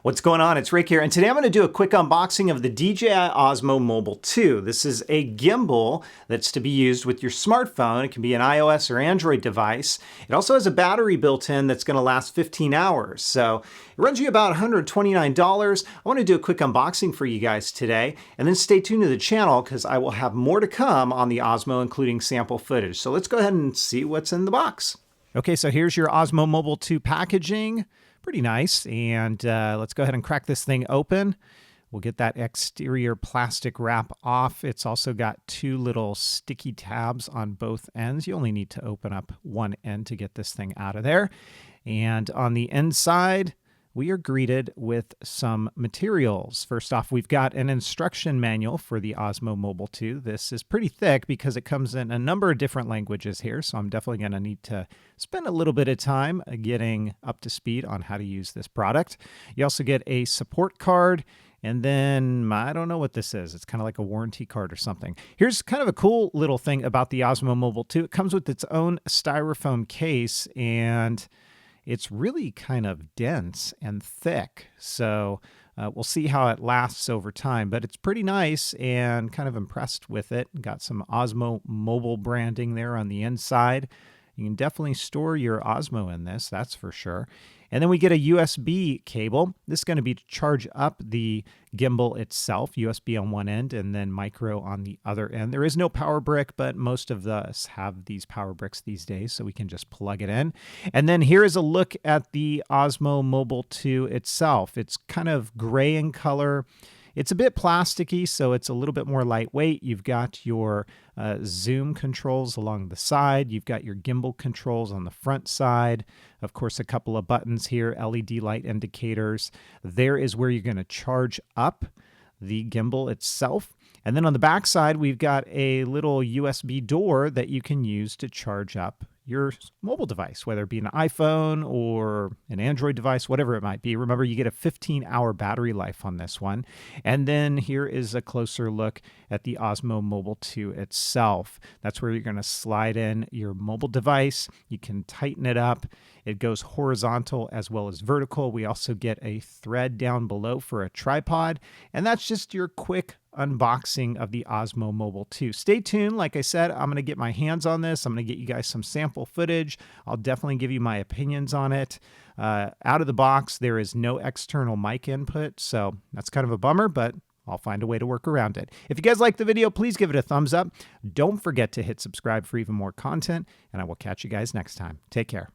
What's going on? It's Rick here, and today I'm going to do a quick unboxing of the DJI Osmo Mobile 2. This is a gimbal that's to be used with your smartphone. It can be an iOS or Android device. It also has a battery built in that's going to last 15 hours. So it runs you about $129. I want to do a quick unboxing for you guys today, and then stay tuned to the channel because I will have more to come on the Osmo, including sample footage. So let's go ahead and see what's in the box. Okay, so here's your Osmo Mobile 2 packaging. Pretty nice, and let's go ahead and crack this thing open. We'll get that exterior plastic wrap off. It's also got two little sticky tabs on both ends. You only need to open up one end to get this thing out of there. And on the inside, we are greeted with some materials. First off, we've got an instruction manual for the Osmo Mobile 2. This is pretty thick because it comes in a number of different languages here, so I'm definitely going to need to spend a little bit of time getting up to speed on how to use this product. You also get a support card, and then I don't know what this is. It's kind of like a warranty card or something. Here's kind of a cool little thing about the Osmo Mobile 2. It comes with its own styrofoam case, and it's really kind of dense and thick, so we'll see how it lasts over time, but it's pretty nice and kind of impressed with it. Got some Osmo Mobile branding there on the inside. You can definitely store your Osmo in this, that's for sure. And then we get a USB cable. This is going to be to charge up the gimbal itself, USB on one end and then micro on the other end. There is no power brick, but most of us have these power bricks these days, so we can just plug it in. And then here is a look at the Osmo Mobile 2 itself. It's kind of gray in color. It's a bit plasticky, so it's a little bit more lightweight. You've got your zoom controls along the side. You've got your gimbal controls on the front side. Of course, a couple of buttons here, LED light indicators. There is where you're going to charge up the gimbal itself. And then on the back side, we've got a little USB door that you can use to charge up your mobile device, whether it be an iPhone or an Android device, whatever it might be. Remember, you get a 15-hour battery life on this one. And then here is a closer look at the Osmo Mobile 2 itself. That's where you're going to slide in your mobile device. You can tighten it up. It goes horizontal as well as vertical. We also get a thread down below for a tripod. And that's just your quick unboxing of the Osmo Mobile 2. Stay tuned. Like I said, I'm going to get my hands on this. I'm going to get you guys some sample footage. I'll definitely give you my opinions on it. Out of the box, there is no external mic input, so that's kind of a bummer, but I'll find a way to work around it. If you guys like the video, please give it a thumbs up. Don't forget to hit subscribe for even more content, and I will catch you guys next time. Take care.